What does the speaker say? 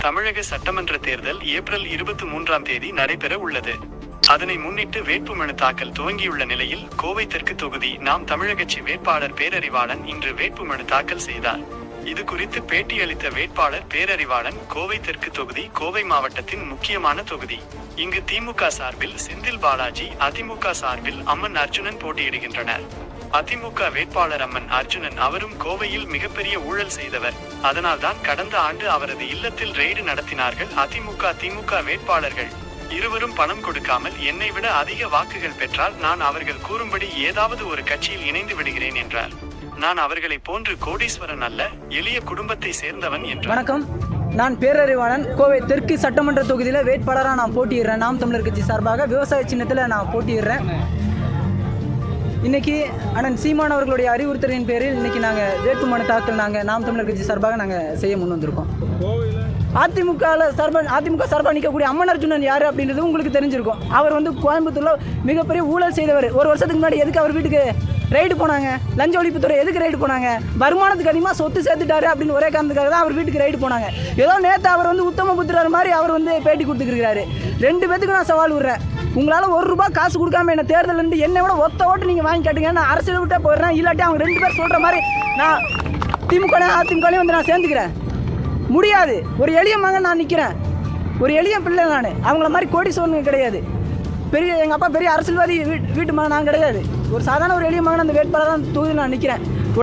தமிழக சட்டமன்ற தேர்தல் ஏப்ரல் 23ஆம் தேதி நடைபெற உள்ளது. அதனை முன்னிட்டு வேட்புமனு தாக்கல் துவங்கியுள்ள நிலையில் கோவை தெற்கு தொகுதி நாம் தமிழக கட்சி வேட்பாளர் பேரறிவாளன் இன்று வேட்புமனு தாக்கல் செய்தார். இது குறித்து பேட்டியளித்த வேட்பாளர் பேரறிவாளன், கோவை தெற்கு தொகுதி கோவை மாவட்டத்தின் முக்கியமான தொகுதி. இங்கு திமுக சார்பில் செந்தில் பாலாஜி, அதிமுக சார்பில் அம்மன் அர்ஜுனன் போட்டியிடுகின்றனர். அதிமுக வேட்பாளர் அம்மன் அர்ஜுனன் அவரும் கோவையில் மிகப்பெரிய ஊழல் செய்தவர். அதனால்தான் கடந்த ஆண்டு அவரது இல்லத்தில் ரெய்டு நடத்தினார்கள் திமுக வேட்பாளர்கள். இருவரும் பணம் கொடுக்காமல் என்னை விட அதிக வாக்குகள் பெற்றால் நான் அவர்கள் கூறும்படி ஏதாவது ஒரு கட்சியில் இணைந்து விடுகிறேன் என்றார். நான் அவர்களை போன்று கோடீஸ்வரன் அல்ல, எளிய குடும்பத்தை சேர்ந்தவன் என்றார். வணக்கம், நான் பேரறிவாளன். கோவை தெற்கு சட்டமன்ற தொகுதியில் வேட்பாளராக நான் போட்டியிடுறேன். நாம் தமிழர் கட்சி சார்பாக விவசாய சின்னத்தில் நான் போட்டியிடுறேன். இன்றைக்கி அண்ணன் சீமான் அவர்களுடைய அறிவுறுத்தலின் பேரில் இன்றைக்கி நாங்கள் வேட்புமனு தாக்கல் நாம் தமிழர் கட்சி சார்பாக நாங்கள் செய்ய முன் வந்திருக்கோம். அதிமுக சார்பாக நிற்கக்கூடிய அம்மன் அர்ஜுனன் யார் அப்படின்றது உங்களுக்கு தெரிஞ்சிருக்கும். அவர் கோயம்புத்தூரில் மிகப்பெரிய ஊழல் செய்தவர். ஒரு வருஷத்துக்கு முன்னாடி எதுக்கு அவர் வீட்டுக்கு ரைடு போனாங்க? லஞ்ச ஒழிப்புத்துறை எதுக்கு ரைடு போனாங்க? வருமானத்துக்கு அதிகமாக சொத்து சேர்த்துட்டாரு அப்படின்னு ஒரே காரணத்துக்காக தான் அவர் வீட்டுக்கு ரைடு போனாங்க. ஏதோ நேற்று அவர் உத்தம புத்திரர் மாதிரி அவர் பேட்டி கொடுத்துருக்காரு. 2 பேத்துக்கு நான் சவால் விடுறேன். உங்களால் ₹1 காசு கொடுக்காம என்ன தேர்தல் என்னை விட ஒத்த ஓட்டு நீங்கள் வாங்கி கேட்டுங்க, நான் அரசியல் விட்டே போயிடுறேன். இல்லாட்டி அவங்க 2 பேர் சொல்கிற மாதிரி நான் அதிமுகலையும் நான் சேர்ந்துக்கிறேன். முடியாது. ஒரு எளிய மகன் நான் நிற்கிறேன், ஒரு எளிய பிள்ளை நான். அவங்கள மாதிரி கோடீஸ்வரன் கிடையாது. எங்கள் அப்பா பெரிய அரசியல்வாதி வீட்டு மகன் நான் கிடையாது. ஒரு சாதாரண ஒரு எளிய மகன் அந்த வேட்பாளர் தான் தொகுதியில் நான் நிற்கிறேன்.